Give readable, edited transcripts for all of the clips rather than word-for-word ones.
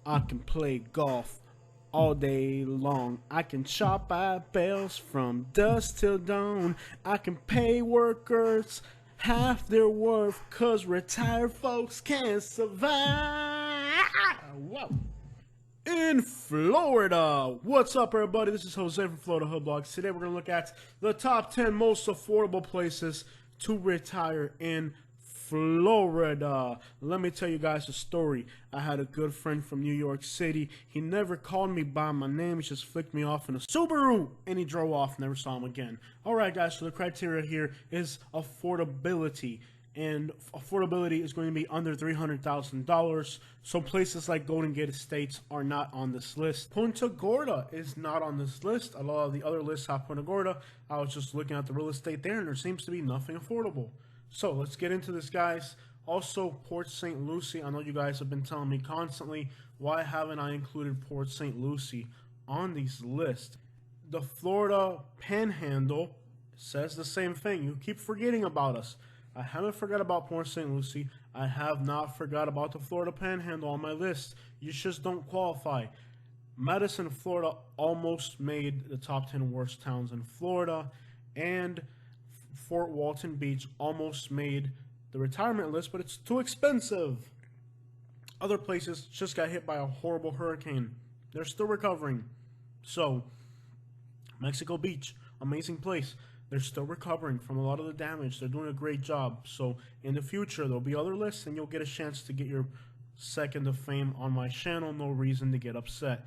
I can play golf all day long. I can chop at bells from dusk till dawn. I can pay workers half their worth, cause retired folks can't survive. Whoa. In Florida. What's up, everybody? This is Jose from Florida Hood Blogs. Today we're going to look at the top 10 most affordable places to retire in Florida. Let me tell you guys a story. I had a good friend from New York City. He never called me by my name. He just flicked me off in a Subaru and he drove off. Never saw him again. Alright guys, so the criteria here is affordability. And affordability is going to be under $300,000. So places like Golden Gate Estates are not on this list. Punta Gorda is not on this list. A lot of the other lists have Punta Gorda. I was just looking at the real estate there and there seems to be nothing affordable. So let's get into this, guys. Also, Port St. Lucie. I know you guys have been telling me constantly, why haven't I included Port St. Lucie on these lists? The Florida Panhandle says the same thing. You keep forgetting about us. I haven't forgot about Port St. Lucie. I have not forgot about the Florida Panhandle on my list. You just don't qualify. Madison, Florida almost made the top 10 worst towns in Florida, and Fort Walton Beach almost made the retirement list, but it's too expensive. Other places just got hit by a horrible hurricane. They're still recovering. So, Mexico Beach, amazing place. They're still recovering from a lot of the damage. They're doing a great job. So in the future, there'll be other lists and you'll get a chance to get your second of fame on my channel. No reason to get upset.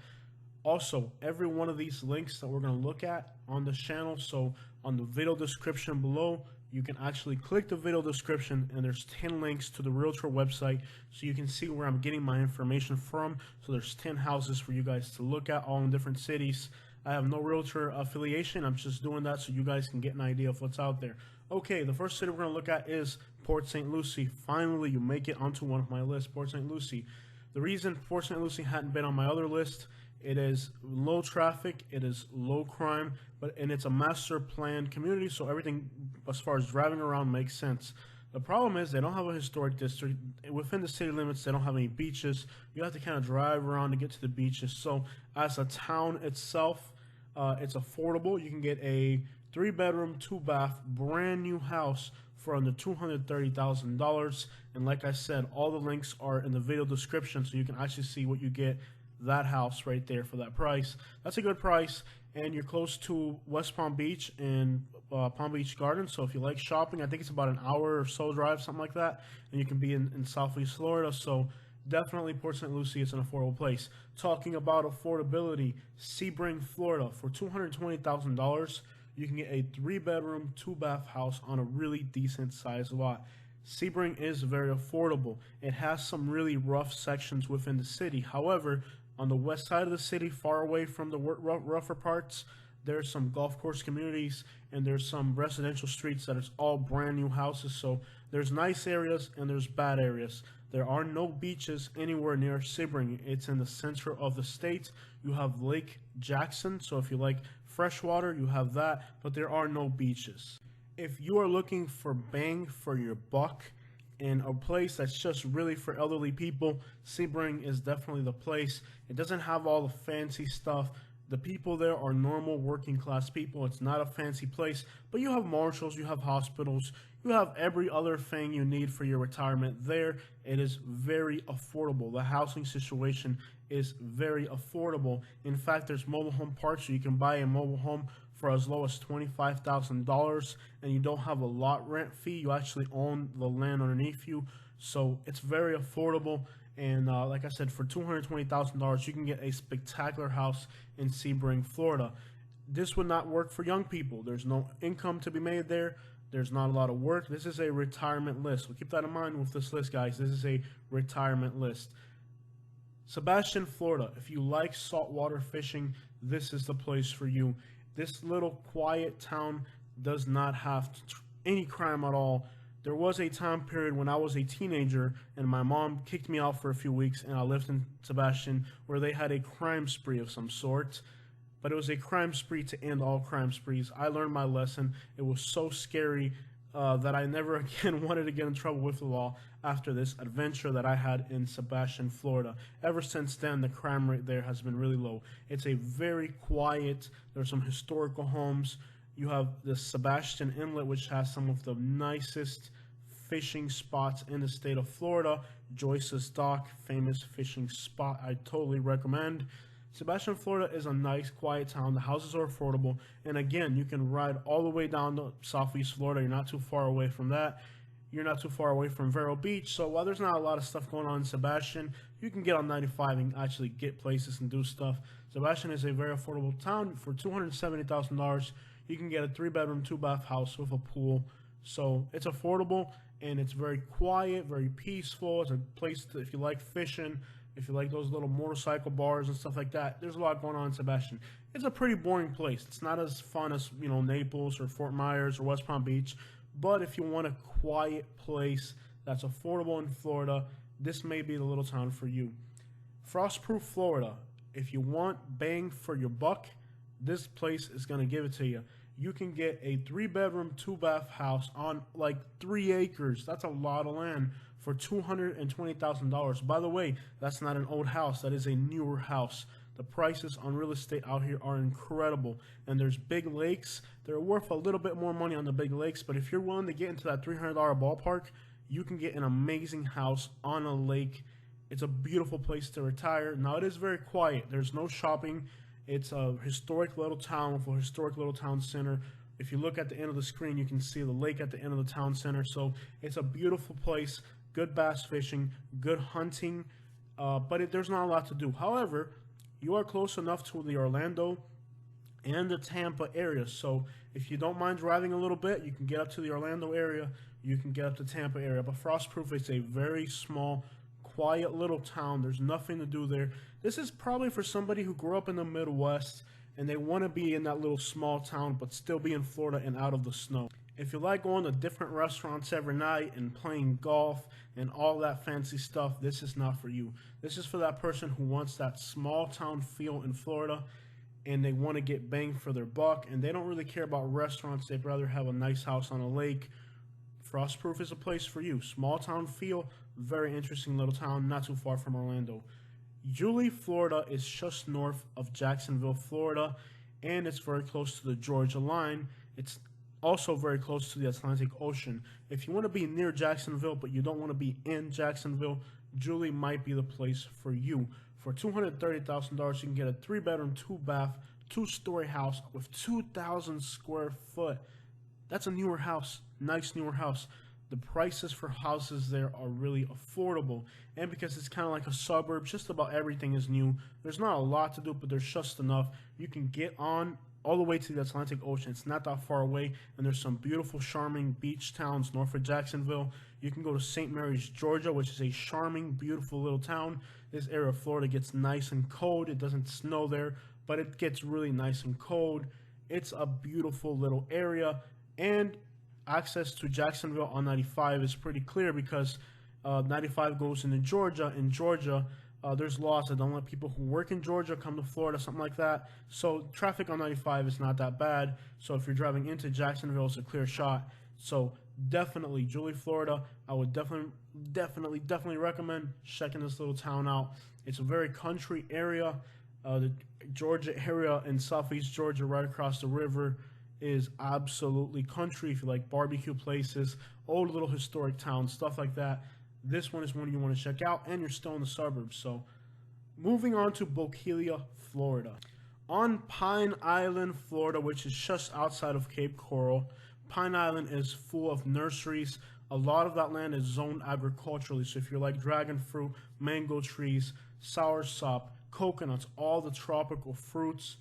Also, every one of these links that we're going to look at on the channel, so on the video description below, you can actually click the video description and there's 10 links to the realtor website so you can see where I'm getting my information from. So there's 10 houses for you guys to look at, all in different cities. I have no realtor affiliation. I'm just doing that so you guys can get an idea of what's out there. Okay, the first city we're going to look at is Port St. Lucie. Finally, you make it onto one of my lists, Port St. Lucie. The reason Port St. Lucie hadn't been on my other list, it is low traffic, it is low crime, and it's a master planned community, so everything as far as driving around makes sense. The problem is they don't have a historic district. Within the city limits, they don't have any beaches. You have to kind of drive around to get to the beaches. So as a town itself, it's affordable. You can get a 3-bedroom, 2-bath, brand new house for under $230,000. And like I said, all the links are in the video description, so you can actually see what you get that house right there for that price. That's a good price, and you're close to West Palm Beach and Palm Beach Gardens. So if you like shopping, I think it's about an hour or so drive, something like that, and you can be in Southeast Florida. So definitely Port St. Lucie is an affordable place. Talking about affordability, Sebring, Florida, for $220,000, you can get a 3-bedroom, 2-bath house on a really decent sized lot. Sebring is very affordable. It has some really rough sections within the city. However, on the west side of the city, far away from the rougher parts, there's some golf course communities and there's some residential streets that is all brand new houses. So there's nice areas and there's bad areas. There are no beaches anywhere near Sebring. It's in the center of the state. You have Lake Jackson, so if you like freshwater, you have that, but there are no beaches. If you are looking for bang for your buck in a place that's just really for elderly people, Sebring is definitely the place. It doesn't have all the fancy stuff. The people there are normal working class people. It's not a fancy place, but you have marshals, you have hospitals, you have every other thing you need for your retirement there. It is very affordable. The housing situation is very affordable. In fact, there's mobile home parks, so you can buy a mobile home for as low as $25,000, and you don't have a lot rent fee. You actually own the land underneath you, so it's very affordable. And like I said, for $220,000, you can get a spectacular house in Sebring, Florida. This would not work for young people. There's no income to be made there. There's not a lot of work. This is a retirement list. So keep that in mind with this list, guys. This is a retirement list. Sebastian, Florida. If you like saltwater fishing, this is the place for you. This little quiet town does not have any crime at all. There was a time period when I was a teenager and my mom kicked me out for a few weeks and I lived in Sebastian where they had a crime spree of some sort. But it was a crime spree to end all crime sprees. I learned my lesson. It was so scary that I never again wanted to get in trouble with the law after this adventure that I had in Sebastian, Florida. Ever since then, the crime rate there has been really low. It's a very quiet, there's some historical homes. You have the Sebastian Inlet, which has some of the nicest fishing spots in the state of Florida. Joyce's Dock, famous fishing spot I totally recommend. Sebastian, Florida is a nice, quiet town. The houses are affordable. And again, you can ride all the way down to Southeast Florida. You're not too far away from that. You're not too far away from Vero Beach. So while there's not a lot of stuff going on in Sebastian, you can get on 95 and actually get places and do stuff. Sebastian is a very affordable town. For $270,000, you can get a 3-bedroom, 2-bath house with a pool. So it's affordable and it's very quiet, very peaceful. It's a place to, if you like fishing, if you like those little motorcycle bars and stuff like that, there's a lot going on in Sebastian. It's a pretty boring place. It's not as fun as, you know, Naples or Fort Myers or West Palm Beach. But if you want a quiet place that's affordable in Florida, this may be the little town for you. Frostproof, Florida. If you want bang for your buck, this place is going to give it to you. You can get a 3-bedroom, 2-bath house on like 3 acres. That's a lot of land for $220,000. By the way, that's not an old house. That is a newer house. The prices on real estate out here are incredible. And there's big lakes. They're worth a little bit more money on the big lakes, but if you're willing to get into that $300 ballpark, you can get an amazing house on a lake. It's a beautiful place to retire. Now, it is very quiet. There's no shopping. It's a historic little town with a historic little town center. If you look at the end of the screen, you can see the lake at the end of the town center. So it's a beautiful place. Good bass fishing, good hunting, but there's not a lot to do. However, you are close enough to the Orlando and the Tampa area. So if you don't mind driving a little bit, you can get up to the Orlando area. You can get up to Tampa area. But Frostproof is a very small, quiet little town. There's nothing to do there. This is probably for somebody who grew up in the Midwest and they want to be in that little small town but still be in Florida and out of the snow. If you like going to different restaurants every night and playing golf and all that fancy stuff, this is not for you. This is for that person who wants that small town feel in Florida and they want to get bang for their buck and they don't really care about restaurants. They'd rather have a nice house on a lake. Frostproof is a place for you. Small town feel, very interesting little town, not too far from Orlando. Yulee, Florida is just north of Jacksonville, Florida, and it's very close to the Georgia line. It's also very close to the Atlantic Ocean. If you want to be near Jacksonville, but you don't want to be in Jacksonville, Yulee might be the place for you. For $230,000, you can get a 3-bedroom, 2-bath, 2-story house with 2,000 square foot. That's a newer house, nice newer house. The prices for houses there are really affordable. And because it's kind of like a suburb, just about everything is new. There's not a lot to do, but there's just enough. You can get on all the way to the Atlantic Ocean. It's not that far away, and there's some beautiful, charming beach towns north of Jacksonville. You can go to St. Mary's, Georgia, which is a charming, beautiful little town. This area of Florida gets nice and cold. It doesn't snow there, but it gets really nice and cold. It's a beautiful little area, and access to Jacksonville on 95 is pretty clear because 95 goes into Georgia. In Georgia, there's laws that don't let people who work in Georgia come to Florida, something like that. So traffic on 95 is not that bad. So if you're driving into Jacksonville, it's a clear shot. So definitely, Yulee, Florida, I would definitely recommend checking this little town out. It's a very country area. The Georgia area in southeast Georgia, right across the river, is absolutely country. If you like barbecue places, old little historic towns, stuff like that, this one is one you want to check out, and you're still in the suburbs. So moving on to Bokeelia, Florida. On Pine Island, Florida, which is just outside of Cape Coral, Pine Island is full of nurseries. A lot of that land is zoned agriculturally. So if you're like dragon fruit, mango trees, soursop, coconuts, all the tropical fruits,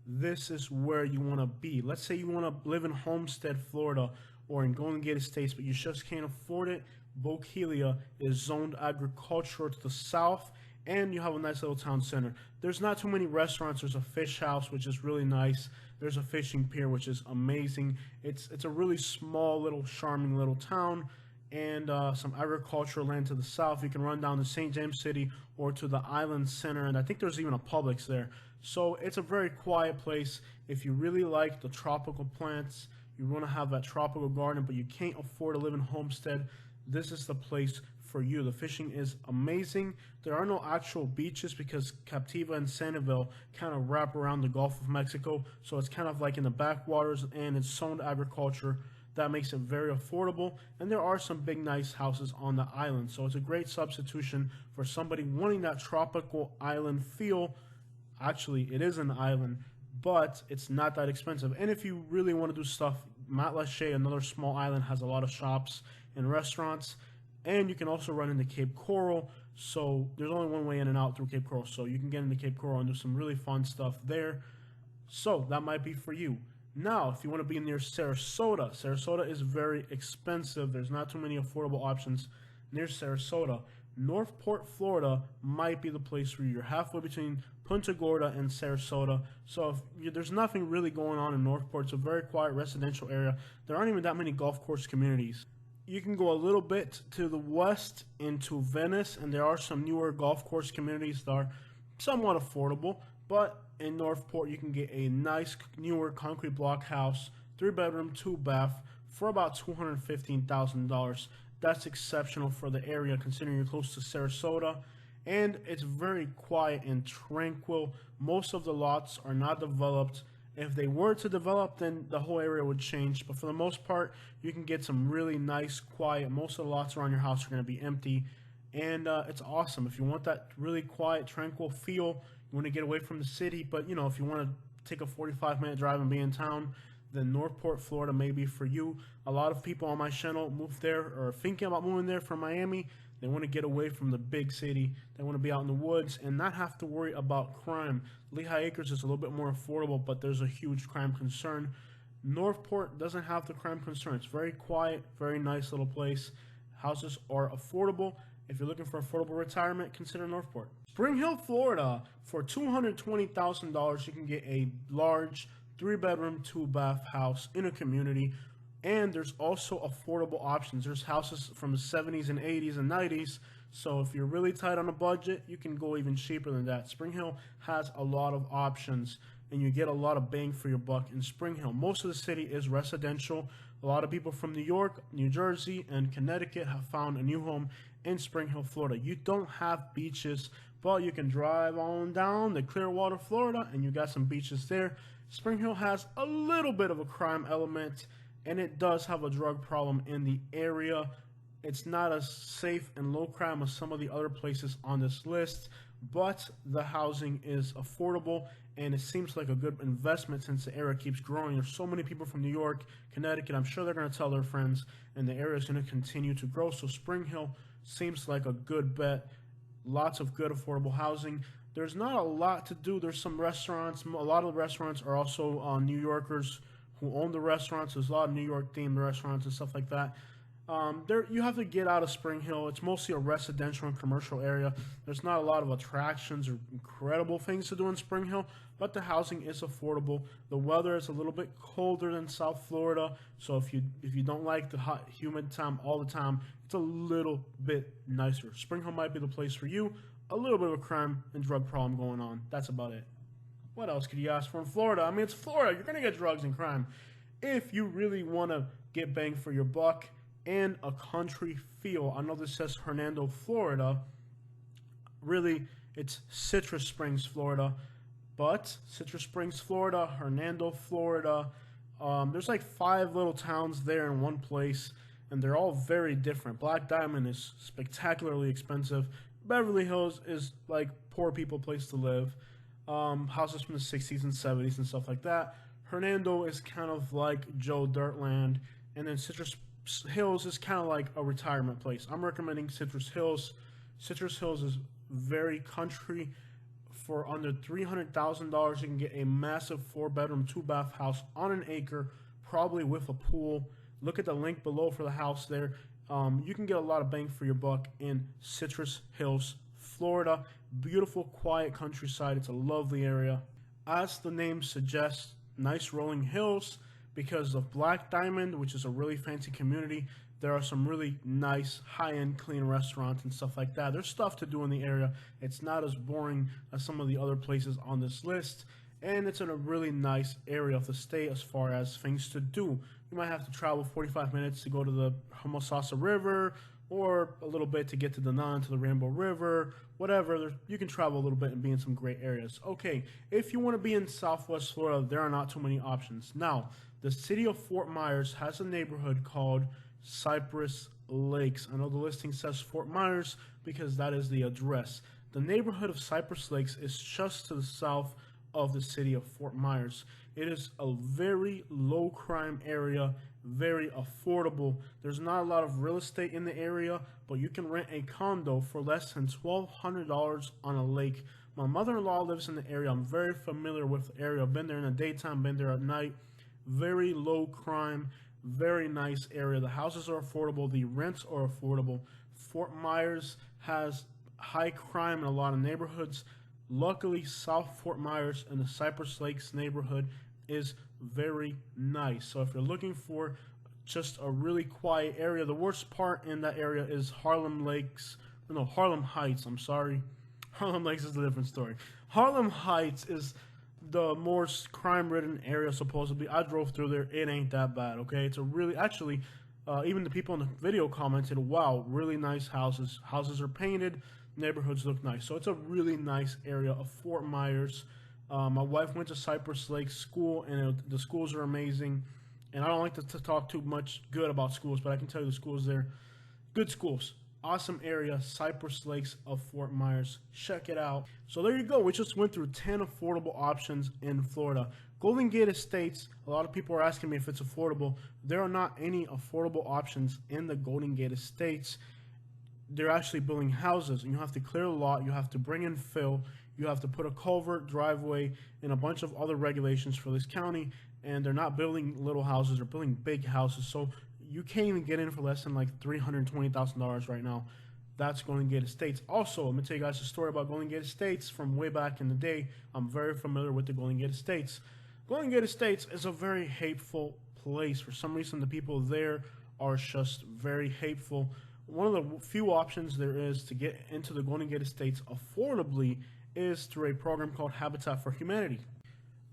this is where you want to be. Let's say you want to live in Homestead, Florida, or in Golden Gate Estates, but you just can't afford it. Bokeelia is zoned agricultural to the south, and you have a nice little town center. There's not too many restaurants. There's a fish house, which is really nice. There's a fishing pier, which is amazing. It's a really small, little, charming little town, and some agricultural land to the south. You can run down to St. James City or to the Island Center, and I think there's even a Publix there. So it's a very quiet place. If you really like the tropical plants, you want to have that tropical garden, but you can't afford to live in Homestead, this is the place for you. The fishing is amazing. There are no actual beaches because Captiva and Sanibel kind of wrap around the Gulf of Mexico, so it's kind of like in the backwaters, and it's zoned agriculture. That makes it very affordable, and there are some big nice houses on the island, so it's a great substitution for somebody wanting that tropical island feel. Actually, it is an island, but it's not that expensive. And if you really want to do stuff, Matlacha, another small island, has a lot of shops and restaurants, and you can also run into Cape Coral. So there's only one way in and out through Cape Coral, so you can get into Cape Coral and do some really fun stuff there. So that might be for you. Now, if you want to be near Sarasota, Sarasota is very expensive. There's not too many affordable options near Sarasota. Northport, Florida might be the place for you. You're halfway between Punta Gorda and Sarasota. So there's nothing really going on in Northport. It's a very quiet residential area. There aren't even that many golf course communities. You can go a little bit to the west into Venice, and there are some newer golf course communities that are somewhat affordable. But in Northport, you can get a nice newer concrete block house, 3-bedroom, 2-bath, for about $215,000. That's exceptional for the area considering you're close to Sarasota, and it's very quiet and tranquil. Most of the lots are not developed. If they were to develop, then the whole area would change, but for the most part, you can get some really nice, quiet. Most of the lots around your house are going to be empty, and it's awesome. If you want that really quiet, tranquil feel, you want to get away from the city, but if you want to take a 45-minute drive and be in town, then Northport, Florida may be for you. A lot of people on my channel moved there or are thinking about moving there from Miami. They want to get away from the big city. They want to be out in the woods and not have to worry about crime. Lehigh Acres is a little bit more affordable, but there's a huge crime concern. Northport doesn't have the crime concern. It's very quiet, very nice little place. Houses are affordable. If you're looking for affordable retirement, consider Northport. Spring Hill, Florida, for $220,000, you can get a large 3-bedroom, 2-bath house in a community. And there's also affordable options. There's houses from the 70s and 80s and 90s. So if you're really tight on a budget, you can go even cheaper than that. Spring Hill has a lot of options, and you get a lot of bang for your buck in Spring Hill. Most of the city is residential. A lot of people from New York, New Jersey, and Connecticut have found a new home in Spring Hill, Florida. You don't have beaches, but you can drive on down to Clearwater, Florida, and you got some beaches there. Spring Hill has a little bit of a crime element, and it does have a drug problem in the area. It's not as safe and low crime as some of the other places on this list, but the housing is affordable, and it seems like a good investment since the area keeps growing. There's so many people from New York, Connecticut. I'm sure they're going to tell their friends, and the area is going to continue to grow. So Spring Hill seems like a good bet. Lots of good affordable housing. There's not a lot to do. There's some restaurants. A lot of the restaurants are also New Yorkers who own the restaurants. There's a lot of New York themed restaurants and stuff like that. You have to get out of Spring Hill. It's mostly a residential and commercial area. There's not a lot of attractions or incredible things to do in Spring Hill, but the housing is affordable. The weather is a little bit colder than South Florida, so if you don't like the hot, humid time all the time, it's a little bit nicer. Spring Hill might be the place for you. A little bit of a crime and drug problem going on. That's about it. What else could you ask for in Florida? I mean, it's Florida. You're going to get drugs and crime. If you really want to get bang for your buck and a country feel, I know this says Hernando, Florida. Really, it's Citrus Springs, Florida. But Citrus Springs, Florida, Hernando, Florida, there's like 5 little towns there in one place, and they're all very different. Black Diamond is spectacularly expensive. Beverly Hills is like poor people place to live. Houses from the 60s and 70s and stuff like that. Hernando is kind of like Joe Dirtland, and then Citrus Hills is kind of like a retirement place. I'm recommending Citrus Hills. Citrus Hills is very country. For under $300,000, you can get a massive 4-bedroom, 2-bath house on an acre, probably with a pool. Look at the link below for the house there. You can get a lot of bang for your buck in Citrus Hills, Florida. Beautiful, quiet countryside. It's a lovely area. As the name suggests, nice rolling hills. Because of Black Diamond, which is a really fancy community, there are some really nice, high-end, clean restaurants and stuff like that. There's stuff to do in the area. It's not as boring as some of the other places on this list. and it's in a really nice area of the state as far as things to do. You might have to travel 45 minutes to go to the Homosassa River, or a little bit to get to Danang, to the Rainbow River, whatever. You can travel a little bit and be in some great areas. Okay, if you want to be in Southwest Florida, there are not too many options. Now, the city of Fort Myers has a neighborhood called Cypress Lakes. I know the listing says Fort Myers because that is the address. The neighborhood of Cypress Lakes is just to the south of the city of Fort Myers. It is a very low crime area, very affordable. There's not a lot of real estate in the area, but you can rent a condo for less than $1,200 on a lake. My mother-in-law lives in the area. I'm very familiar with the area. I've been there in the daytime, been there at night. Very low crime, very nice area. The houses are affordable, the rents are affordable. Fort Myers has high crime in a lot of neighborhoods. Luckily, South Fort Myers and the Cypress Lakes neighborhood is very nice. So if you're looking for just a really quiet area, the worst part in that area is Harlem Heights, I'm sorry. Harlem Lakes is a different story. Harlem Heights is the most crime-ridden area, supposedly. I drove through there. It ain't that bad, okay? It's a really, actually, even the people in the video commented, wow, really nice houses. Houses are painted. Neighborhoods look nice. So it's a really nice area of Fort Myers. My wife went to Cypress Lake School, and the schools are amazing. And I don't like to talk too much good about schools, but I can tell you the schools there, good schools. Awesome area, Cypress Lakes of Fort Myers. Check it out. So there you go. We just went through 10 affordable options in Florida. Golden Gate Estates, a lot of people are asking me if it's affordable. There are not any affordable options in the Golden Gate Estates. They're actually building houses, and you have to clear a lot. You have to bring in fill. You have to put a culvert, driveway, and a bunch of other regulations for this county. And they're not building little houses. They're building big houses. So you can't even get in for less than like $320,000 right now. That's Golden Gate Estates. Also, I'm going to tell you guys a story about Golden Gate Estates from way back in the day. I'm very familiar with the Golden Gate Estates. Golden Gate Estates is a very hateful place. For some reason, the people there are just very hateful. One of the few options there is to get into the Golden Gate Estates affordably is through a program called Habitat for Humanity.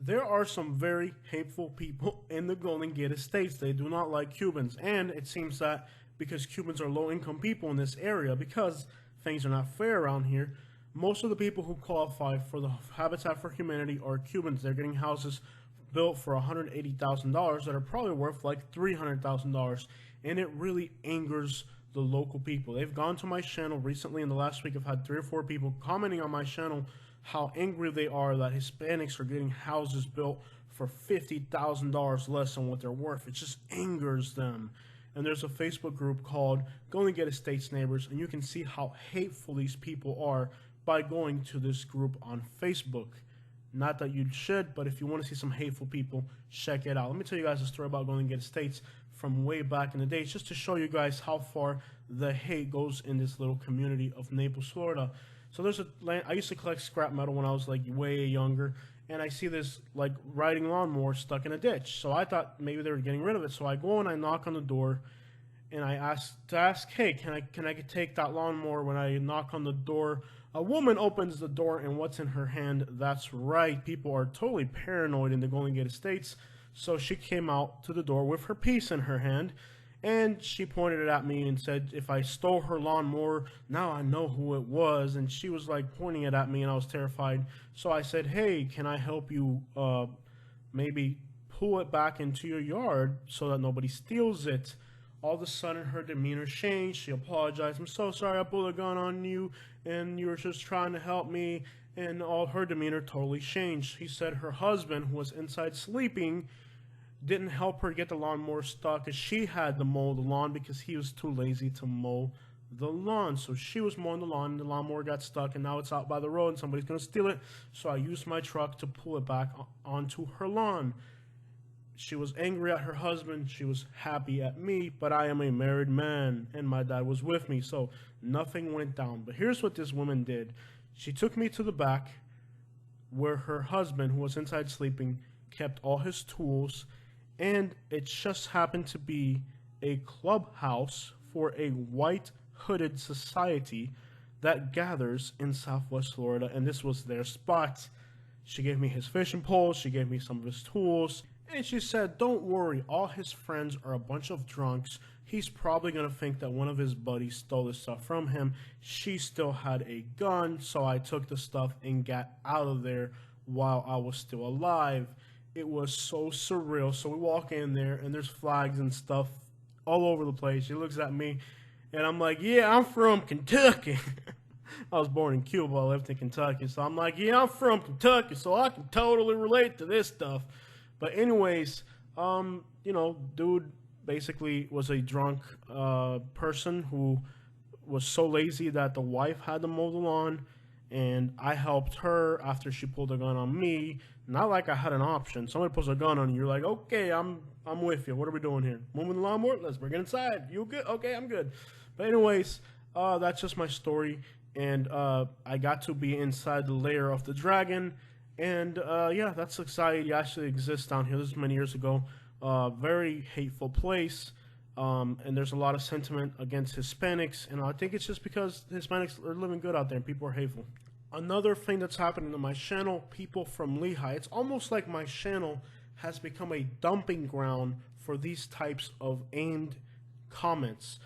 There are some very hateful people in the Golden Gate Estates. They do not like Cubans, and it seems that because Cubans are low-income people in this area, because things are not fair around here, most of the people who qualify for the Habitat for Humanity are Cubans. They're getting houses built for $180,000 that are probably worth like $300,000, and it really angers the local people. They've gone to my channel recently. In the last week, I've had 3 or 4 people commenting on my channel how angry they are that Hispanics are getting houses built for $50,000 less than what they're worth. It just angers them. And there's a Facebook group called Golden Gate Estates Neighbors, and you can see how hateful these people are by going to this group on Facebook. Not that you should, but if you want to see some hateful people, check it out. Let me tell you guys a story about Golden Gate Estates from way back in the day, just to show you guys how far the hate goes in this little community of Naples, Florida. So there's a land, I used to collect scrap metal when I was like way younger, and I see this like riding lawnmower stuck in a ditch. So I thought maybe they were getting rid of it. So I go and I knock on the door, and I ask, hey, can I take that lawnmower? When I knock on the door, a woman opens the door, and what's in her hand? That's right, people are totally paranoid in the Golden Gate Estates. So she came out to the door with her piece in her hand, and she pointed it at me and said, if I stole her lawnmower, now I know who it was. And she was like pointing it at me, and I was terrified. So I said, hey, can I help you maybe pull it back into your yard so that nobody steals it? All of a sudden, her demeanor changed. She apologized. I'm so sorry I pulled a gun on you, and you were just trying to help me. And all her demeanor totally changed. He said her husband, who was inside sleeping, didn't help her get the lawnmower stuck, as she had to mow the lawn because he was too lazy to mow the lawn. So she was mowing the lawn, and the lawnmower got stuck, and now it's out by the road, and somebody's going to steal it. So I used my truck to pull it back onto her lawn. She was angry at her husband. She was happy at me, but I am a married man, and my dad was with me, so nothing went down. But here's what this woman did. She took me to the back where her husband, who was inside sleeping, kept all his tools, and it just happened to be a clubhouse for a white hooded society that gathers in Southwest Florida, and this was their spot. She gave me his fishing pole, she gave me some of his tools, and she said, don't worry, all his friends are a bunch of drunks. He's probably going to think that one of his buddies stole this stuff from him. She still had a gun, so I took the stuff and got out of there while I was still alive. It was so surreal. So we walk in there, and there's flags and stuff all over the place. She looks at me, and I'm like, yeah, I'm from Kentucky. I was born in Cuba. I lived in Kentucky. So I'm like, yeah, I'm from Kentucky, so I can totally relate to this stuff. But anyways, dude basically was a drunk person who was so lazy that the wife had to mow the lawn, and I helped her after she pulled a gun on me. Not like I had an option. Somebody pulls a gun on you, you're like, okay, I'm with you. What are we doing here? Moving the lawnmower? Let's bring it inside. You good? Okay, I'm good. But anyways, that's just my story, and I got to be inside the lair of the dragon. And yeah, that society actually exists down here. This is many years ago. Very hateful place. And there's a lot of sentiment against Hispanics. And I think it's just because Hispanics are living good out there and people are hateful. Another thing that's happening to my channel, people from Lehigh. It's almost like my channel has become a dumping ground for these types of aimed comments.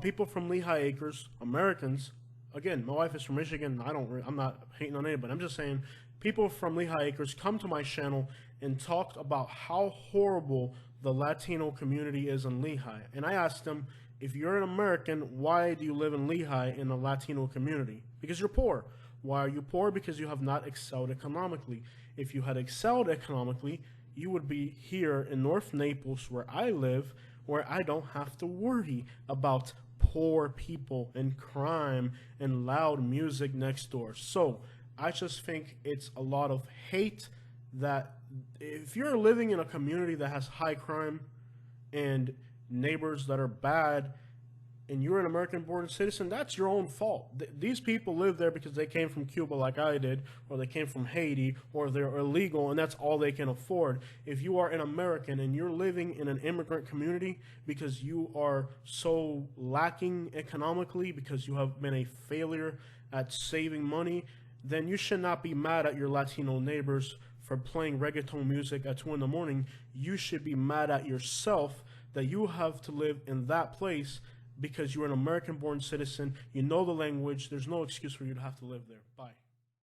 People from Lehigh Acres, Americans. Again, my wife is from Michigan. I'm not hating on anybody. I'm just saying people from Lehigh Acres come to my channel and talk about how horrible the Latino community is in Lehigh. And I asked them, if you're an American, why do you live in Lehigh in the Latino community? Because you're poor. Why are you poor? Because you have not excelled economically. If you had excelled economically, you would be here in North Naples, where I live, where I don't have to worry about poor people and crime and loud music next door. So I just think it's a lot of hate that if you're living in a community that has high crime and neighbors that are bad and you're an American-born citizen, that's your own fault. These people live there because they came from Cuba like I did, or they came from Haiti, or they're illegal and that's all they can afford. If you are an American and you're living in an immigrant community because you are so lacking economically, because you have been a failure at saving money, then you should not be mad at your Latino neighbors for playing reggaeton music at 2 in the morning. You should be mad at yourself that you have to live in that place because you're an American-born citizen. You know the language. There's no excuse for you to have to live there. Bye.